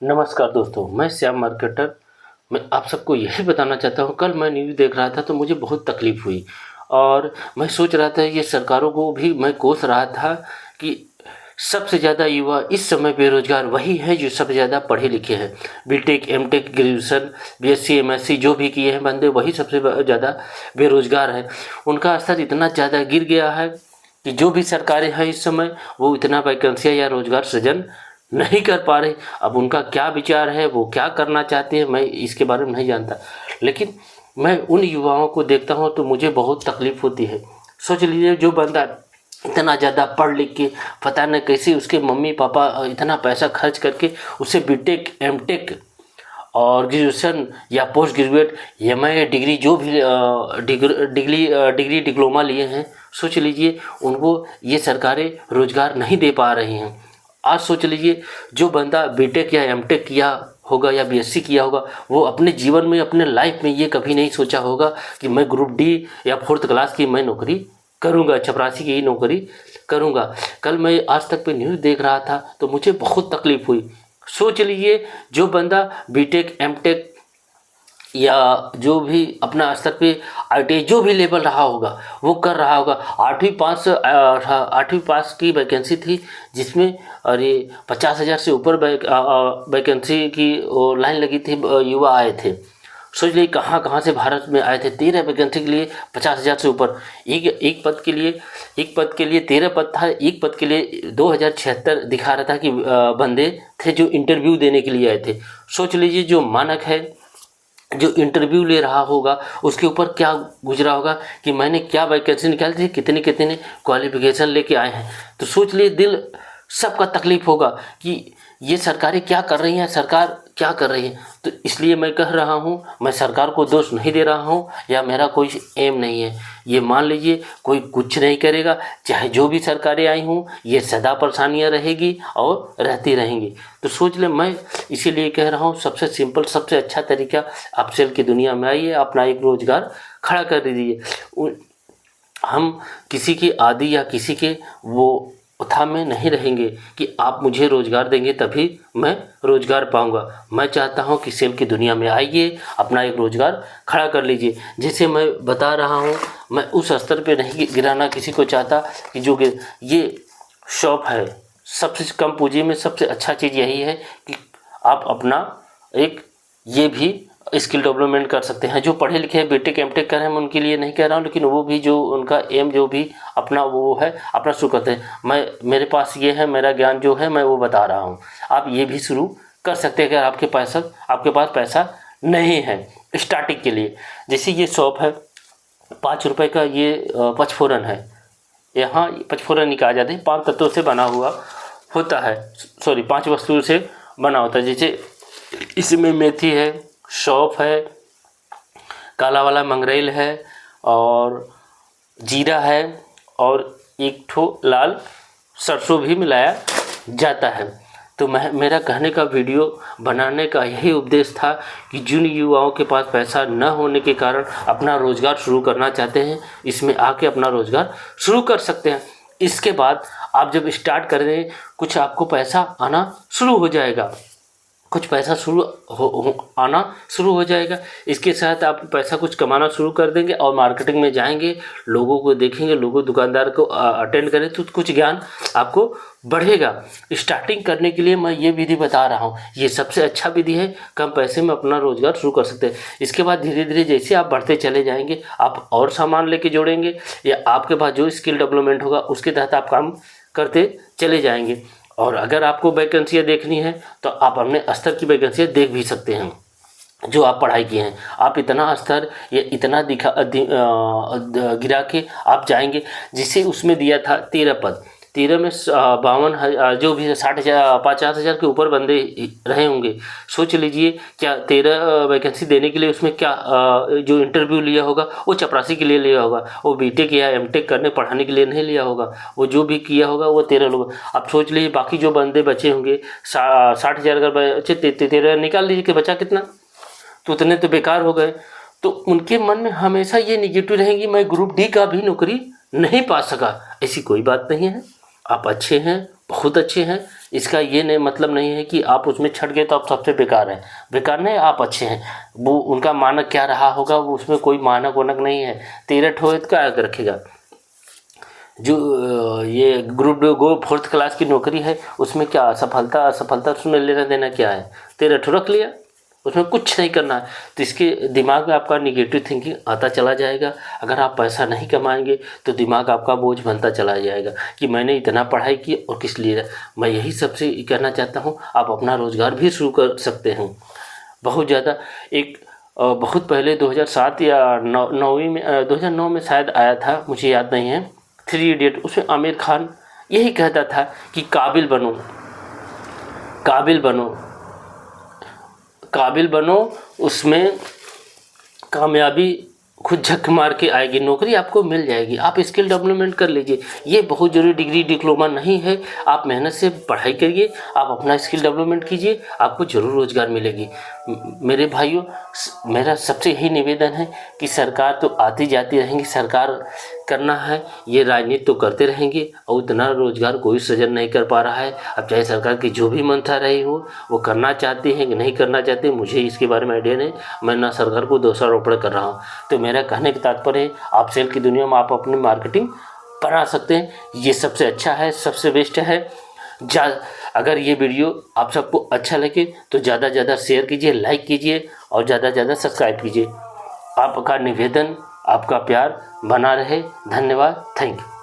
नमस्कार दोस्तों, मैं श्याम मार्केटर। मैं आप सबको यही बताना चाहता हूँ, कल मैं न्यूज़ देख रहा था तो मुझे बहुत तकलीफ़ हुई और मैं सोच रहा था ये सरकारों को भी मैं कोस रहा था कि सबसे ज़्यादा युवा इस समय बेरोज़गार वही हैं जो सबसे ज़्यादा पढ़े लिखे हैं। BTech, MTech, graduation, BSc, MSc जो भी किए हैं बंदे वही सबसे ज़्यादा बेरोज़गार हैं। उनका स्तर इतना ज़्यादा गिर गया है कि जो भी सरकारें हैं इस समय वो इतना वैकेंसियाँ या रोज़गार सृजन नहीं कर पा रहे। अब उनका क्या विचार है, वो क्या करना चाहते हैं, मैं इसके बारे में नहीं जानता। लेकिन मैं उन युवाओं को देखता हूँ तो मुझे बहुत तकलीफ़ होती है। सोच लीजिए जो बंदा इतना ज़्यादा पढ़ लिख के पता नहीं कैसे उसके मम्मी पापा इतना पैसा खर्च करके उसे बीटेक, एमटेक और ग्रेजुएशन या पोस्ट ग्रेजुएट एमए डिग्री जो भी डिग्री डिप्लोमा लिए हैं, सोच लीजिए उनको ये सरकारें रोज़गार नहीं दे पा रही हैं। आज सोच लीजिए जो बंदा बीटेक या एमटेक किया होगा या बीएससी किया होगा वो अपने जीवन में अपने लाइफ में ये कभी नहीं सोचा होगा कि मैं ग्रुप डी या फोर्थ क्लास की मैं नौकरी करूँगा, चपरासी की ही नौकरी करूँगा। कल मैं आज तक पे न्यूज़ देख रहा था तो मुझे बहुत तकलीफ़ हुई। सोच लीजिए जो बंदा बीटेक, एमटेक या जो भी अपना स्तर पे आईटीआई जो भी लेवल रहा होगा वो कर रहा होगा। 8वीं पास की वैकेंसी थी जिसमें अरे 50,000 से ऊपर वैकेंसी की वो लाइन लगी थी, युवा आए थे। सोच लीजिए कहाँ कहाँ से भारत में आए थे। 13 वैकेंसी के लिए 50,000 से ऊपर, एक पद के लिए 13 पद था। एक पद के लिए 2076 दिखा रहा था कि बंदे थे जो इंटरव्यू देने के लिए आए थे। सोच लीजिए जो मानक है जो इंटरव्यू ले रहा होगा उसके ऊपर क्या गुजरा होगा कि मैंने क्या वैकेंसी निकाली थी, कितने कितने क्वालिफिकेशन लेके आए हैं। तो सोच लिए दिल सबका तकलीफ़ होगा कि ये सरकारें क्या कर रही हैं, सरकार क्या कर रही है। तो इसलिए मैं कह रहा हूँ, मैं सरकार को दोष नहीं दे रहा हूँ या मेरा कोई एम नहीं है। ये मान लीजिए कोई कुछ नहीं करेगा, चाहे जो भी सरकारें आई हों, ये सदा परेशानियाँ रहेगी और रहती रहेंगी। तो सोच ले, मैं इसीलिए कह रहा हूँ सबसे सिंपल सबसे अच्छा तरीका, आप सेल की दुनिया में आइए, अपना एक रोज़गार खड़ा कर दीजिए। हम किसी की आदि या किसी के वो उत्थान में नहीं रहेंगे कि आप मुझे रोज़गार देंगे तभी मैं रोज़गार पाऊंगा। मैं चाहता हूं कि सेल की दुनिया में आइए, अपना एक रोज़गार खड़ा कर लीजिए। जैसे मैं बता रहा हूं, मैं उस स्तर पे नहीं गिराना किसी को चाहता कि जो ये शॉप है, सबसे कम पूंजी में सबसे अच्छा चीज़ यही है कि आप अपना एक ये भी स्किल डेवलपमेंट कर सकते हैं। जो पढ़े लिखे हैं, बीटेक एमटेक कर रहे हैं, मैं उनके लिए नहीं कह रहा हूँ, लेकिन वो भी जो उनका एम जो भी अपना वो है अपना शुरू करते हैं। मेरे पास ये है, मेरा ज्ञान जो है मैं वो बता रहा हूँ। आप ये भी शुरू कर सकते हैं अगर आपके पास पैसा नहीं है स्टार्टिंग के लिए। जैसे ये शॉप है, 5 रुपये का ये पचफोरन है। यहाँ पचफोरन ही कहा जाता है, 5 तत्वों से बना हुआ होता है, सॉरी 5 वस्तुओं से बना होता है। जैसे इसमें मेथी है, सौंफ है, काला वाला मंगरेल है और जीरा है और एक ठो लाल सरसों भी मिलाया जाता है। तो मेरा कहने का वीडियो बनाने का यही उद्देश्य था कि जिन युवाओं के पास पैसा न होने के कारण अपना रोज़गार शुरू करना चाहते हैं, इसमें आके अपना रोज़गार शुरू कर सकते हैं। इसके बाद आप जब स्टार्ट करें, कुछ आपको पैसा आना शुरू हो जाएगा, कुछ पैसा आना शुरू हो जाएगा। इसके साथ आप पैसा कुछ कमाना शुरू कर देंगे और मार्केटिंग में जाएंगे, लोगों को देखेंगे, दुकानदार को अटेंड करें तो कुछ ज्ञान आपको बढ़ेगा। स्टार्टिंग करने के लिए मैं ये विधि बता रहा हूँ, ये सबसे अच्छा विधि है, कम पैसे में अपना रोज़गार शुरू कर सकते हैं। इसके बाद धीरे धीरे जैसे आप बढ़ते चले जाएंगे, आप और सामान लेके जोड़ेंगे या आपके पास जो स्किल डेवलपमेंट होगा उसके तहत आप काम करते चले जाएंगे। और अगर आपको वैकेंसियाँ देखनी है तो आप अपने स्तर की वैकेंसियाँ देख भी सकते हैं जो आप पढ़ाई किए हैं। आप इतना स्तर या इतना गिरा के आप जाएंगे। जिसे उसमें दिया था 13 पद, 13 में 52 जो भी 60,000 50,000 के ऊपर बंदे रहे होंगे। सोच लीजिए क्या 13 वैकेंसी देने के लिए उसमें क्या जो इंटरव्यू लिया होगा वो चपरासी के लिए लिया होगा, वो बीटेक या एमटेक करने पढ़ाने के लिए नहीं लिया होगा। वो जो भी किया होगा वो 13 लोग। अब सोच लीजिए बाकी जो बंदे बचे होंगे 60,000 अगर बचे, 13 निकाल लीजिए कि बचा कितना, तो उतने तो बेकार हो गए। तो उनके मन में हमेशा ये निगेटिव रहेंगी, मैं ग्रुप डी का भी नौकरी नहीं पा सका। ऐसी कोई बात नहीं है, आप अच्छे हैं, बहुत अच्छे हैं। इसका ये नहीं मतलब नहीं है कि आप उसमें छट गए तो आप सबसे बेकार हैं। बेकार नहीं, आप अच्छे हैं। वो उनका मानक क्या रहा होगा, वो उसमें कोई मानक वानक नहीं है। तेरह ठो तो क्या रखेगा। जो ये ग्रुप गो 4th क्लास की नौकरी है, उसमें क्या सफलता असफलता उसमें लेना देना क्या है। तेरह ठो रख लिया, उसमें कुछ नहीं करना है। तो इसके दिमाग में आपका निगेटिव थिंकिंग आता चला जाएगा। अगर आप पैसा नहीं कमाएंगे तो दिमाग आपका बोझ बनता चला जाएगा कि मैंने इतना पढ़ाई की और किस लिए। मैं यही सबसे कहना चाहता हूँ, आप अपना रोज़गार भी शुरू कर सकते हैं। बहुत ज़्यादा एक बहुत पहले 2007 या 9वीं में 2009 में शायद आया था, मुझे याद नहीं है, 3 इडियट। उसमें आमिर खान यही कहता था कि काबिल बनो, काबिल बनो, काबिल बनो। उसमें कामयाबी खुद झक मार के आएगी, नौकरी आपको मिल जाएगी। आप स्किल डेवलपमेंट कर लीजिए, ये बहुत ज़रूरी डिग्री डिप्लोमा नहीं है। आप मेहनत से पढ़ाई करिए, आप अपना स्किल डेवलपमेंट कीजिए, आपको ज़रूर रोज़गार मिलेगी। मेरे भाइयों, मेरा सबसे यही निवेदन है कि सरकार तो आती जाती रहेंगी, सरकार करना है, ये राजनीति तो करते रहेंगे और उतना रोज़गार कोई सृजन नहीं कर पा रहा है। अब चाहे सरकार की जो भी मंशा रही हो, वो करना चाहती है कि नहीं करना चाहते, मुझे इसके बारे में आइडिया नहीं। मैं ना सरकार को दोषारोपण कर रहा हूँ। तो मेरा कहने का तात्पर्य है, आप सेल की दुनिया में आप अपनी मार्केटिंग बना सकते हैं। ये सबसे अच्छा है, सबसे बेस्ट है। अगर ये वीडियो आप सबको अच्छा लगे तो ज़्यादा से ज़्यादा शेयर कीजिए, लाइक कीजिए और ज़्यादा से ज़्यादा सब्सक्राइब कीजिए। आपका निवेदन, आपका प्यार बना रहे। धन्यवाद, थैंक यू।